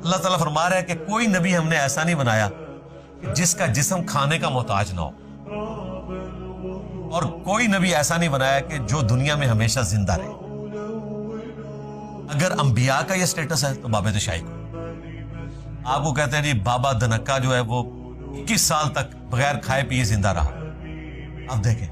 اللہ تعالیٰ فرما رہا ہے کہ کوئی نبی ہم نے ایسا نہیں بنایا کہ جس کا جسم کھانے کا محتاج نہ ہو، اور کوئی نبی ایسا نہیں بنایا کہ جو دنیا میں ہمیشہ زندہ رہے۔ اگر انبیاء کا یہ سٹیٹس ہے تو بابا تشائی کو، آپ کو کہتے ہیں جی بابا دھنکا جو ہے وہ 21 سال تک بغیر کھائے پیے زندہ رہا۔ اب دیکھیں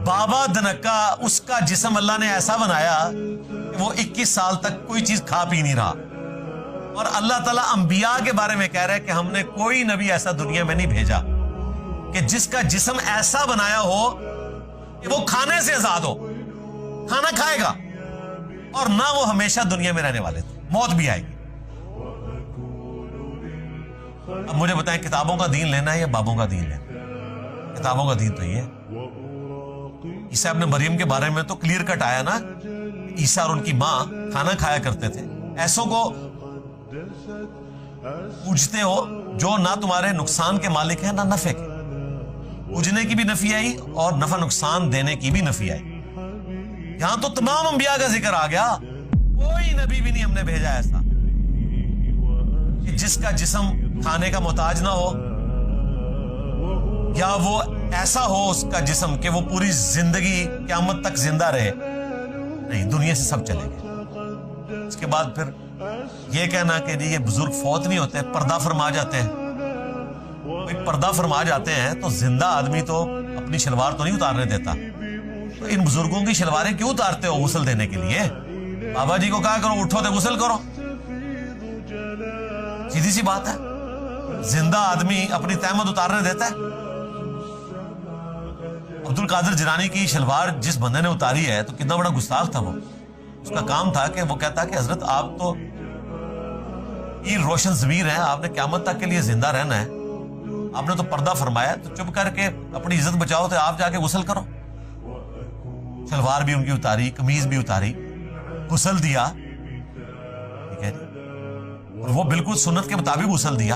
بابا دھنکا، اس کا جسم اللہ نے ایسا بنایا کہ وہ 21 سال تک کوئی چیز کھا پی نہیں رہا، اور اللہ تعالیٰ انبیاء کے بارے میں کہہ رہا ہے کہ ہم نے کوئی نبی ایسا دنیا میں نہیں بھیجا کہ جس کا جسم ایسا بنایا ہو کہ وہ کھانے سے آزاد ہو، کھانا کھائے گا اور نہ وہ ہمیشہ دنیا میں رہنے والے تھے، موت بھی آئے گی۔ اب مجھے بتائیں کتابوں کا دین لینا ہے یا بابوں کا دین لینا؟ کتابوں کا دین تو یہ ہے۔ عیسیٰ ابن مریم کے بارے میں تو کلیئر کٹ آیا نا، عیسیٰ اور ان کی ماں کھانا کھایا کرتے تھے۔ ایسوں کو پوجتے ہو جو نہ تمہارے نقصان کے مالک ہیں نہ نفع کے۔ پوجنے کی بھی نفی آئی اور نفع نقصان دینے کی بھی نفی آئی۔ یہاں تو تمام انبیاء کا ذکر آ گیا، کوئی نبی بھی نہیں ہم نے بھیجا ایسا کہ جس کا جسم کھانے کا محتاج نہ ہو، یا وہ ایسا ہو اس کا جسم کہ وہ پوری زندگی قیامت تک زندہ رہے۔ نہیں، دنیا سے سب چلے گئے۔ اس کے بعد پھر یہ کہنا کہ جی یہ بزرگ فوت نہیں ہوتے، پردہ فرما جاتے ہیں۔ پردہ فرما جاتے ہیں تو زندہ آدمی تو اپنی شلوار تو نہیں اتارنے دیتا، تو ان بزرگوں کی شلواریں کیوں اتارتے ہو غسل دینے کے لیے؟ بابا جی کو کہا کرو اٹھو تو غسل کرو، سیدھی سی بات ہے۔ زندہ آدمی اپنی تہمت اتارنے دیتا ہے؟ عبد القادر جیلانی کی شلوار جس بندے نے اتاری ہے تو کتنا بڑا گستاخ تھا وہ۔ اس کا کام تھا کہ وہ کہتا کہ حضرت آپ تو یہ روشن ضمیر ہیں، آپ نے قیامت تک کے لیے زندہ رہنا ہے، آپ نے تو پردہ فرمایا، تو چپ کر کے اپنی عزت بچاؤ تو آپ جا کے غسل کرو۔ شلوار بھی ان کی اتاری، قمیض بھی اتاری، غسل دیا، ٹھیک ہے جی، اور وہ بالکل سنت کے مطابق غسل دیا۔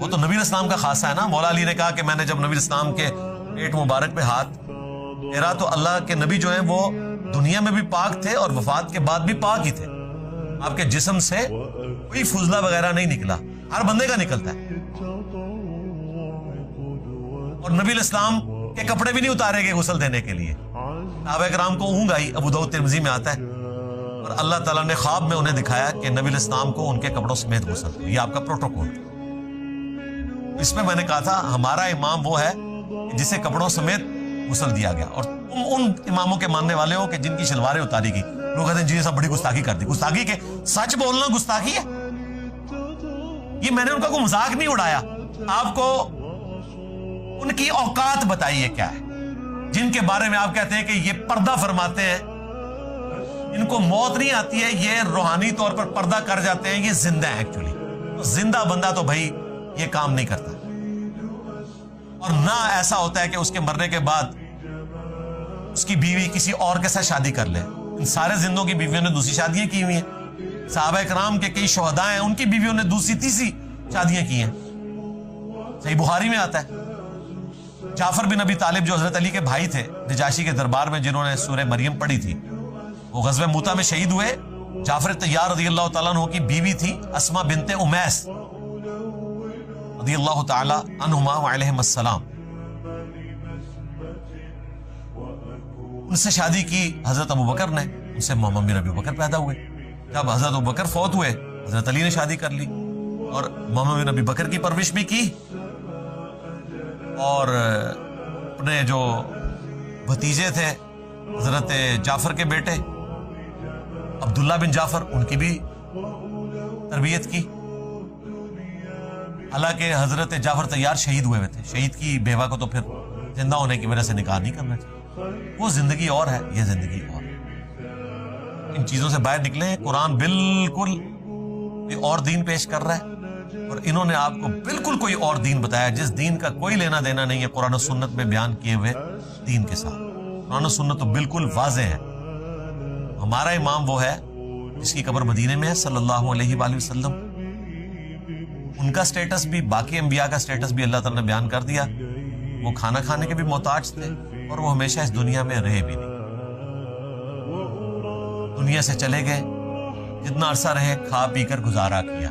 وہ تو نبی اسلام کا خاصہ ہے نا۔ مولا علی نے کہا کہ میں نے جب نبی اسلام کے پیٹ مبارک پہ ہاتھ پھیرا تو اللہ کے نبی جو ہیں وہ دنیا میں بھی پاک تھے اور وفات کے بعد بھی پاک ہی تھے، آپ کے جسم سے کوئی فضلہ وغیرہ نہیں نکلا، ہر بندے کا نکلتا ہے۔ اور نبی الاسلام کے کپڑے بھی نہیں اتارے گئے غسل دینے کے لیے، صحابہ کرام کو اونگ آئی، ابو داؤد ترمذی میں آتا ہے، اور اللہ تعالیٰ نے خواب میں انہیں دکھایا کہ نبی الاسلام کو ان کے کپڑوں سمیت غسل دو، یہ آپ کا پروٹوکول۔ اس میں نے کہا تھا ہمارا امام وہ ہے جسے کپڑوں سمیت غسل دیا گیا، اور تم ان اماموں کے ماننے والے ہو کہ جن کی شلواریں اتاری گئی۔ لوگ کہتے ہیں جی سب بڑی گستاخی کر دی۔ گستاخی کے سچ بولنا گستاخی ہے؟ یہ میں نے ان کا کوئی مذاق نہیں اڑایا، آپ کو ان کی اوقات بتائیے کیا ہے جن کے بارے میں آپ کہتے ہیں کہ یہ پردہ فرماتے ہیں، ان کو موت نہیں آتی ہے، یہ روحانی طور پر پردہ کر جاتے ہیں، یہ زندہ ہیں ایکچولی۔ زندہ بندہ تو بھائی یہ کام نہیں کرتا، اور نہ ایسا ہوتا ہے کہ اس کے مرنے کے بعد اس کی بیوی کسی اور کے ساتھ شادی کر لے۔ ان سارے زندوں کی بیویوں نے دوسری شادیاں کی ہوئی ہیں، صحابہ کرام کے کئی شہداء ہیں ان کی بیویوں نے دوسری تیسری شادیاں کی ہیں، صحیح بخاری میں آتا ہے۔ جعفر بن ابی طالب جو حضرت علی کے بھائی تھے نجاشی کے دربار میں، جنہوں نے سورہ مریم پڑھی تھی، وہ غزوہ موتا میں شہید ہوئے۔ جعفر طیار رضی اللہ تعالیٰ عنہ کی بیوی تھی اسما بنت امیس رضی اللہ تعالی عنہما وعلیہم السلام، ان سے شادی کی حضرت ابوبکر نے، ان سے محمد بن ابی بکر پیدا ہوئے۔ جب حضرت ابوبکر فوت ہوئے حضرت علی نے شادی کر لی، اور محمد بن ابی بکر کی پرورش بھی کی، اور اپنے جو بھتیجے تھے حضرت جعفر کے بیٹے عبداللہ بن جعفر، ان کی بھی تربیت کی۔ حالانکہ حضرت جعفر طیار شہید ہوئے تھے، شہید کی بیوہ کو تو پھر زندہ ہونے کی وجہ سے نکاح نہیں کرنا چاہیے۔ وہ زندگی اور ہے، یہ زندگی اور ہے۔ ان چیزوں سے باہر نکلیں۔ قرآن بالکل کوئی اور دین پیش کر رہا ہے، اور انہوں نے آپ کو بالکل کوئی اور دین بتایا جس دین کا کوئی لینا دینا نہیں ہے قرآن و سنت میں بیان کیے ہوئے دین کے ساتھ۔ قرآن و سنت تو بالکل واضح ہے۔ ہمارا امام وہ ہے جس کی قبر مدینے میں ہے صلی اللہ علیہ وآلہ وسلم، ان کا سٹیٹس بھی، باقی انبیاء کا سٹیٹس بھی اللہ تعالیٰ نے بیان کر دیا۔ وہ کھانا کھانے کے بھی محتاج تھے، اور وہ ہمیشہ اس دنیا میں رہے بھی نہیں، دنیا سے چلے گئے، جتنا عرصہ رہے کھا پی کر گزارا کیا،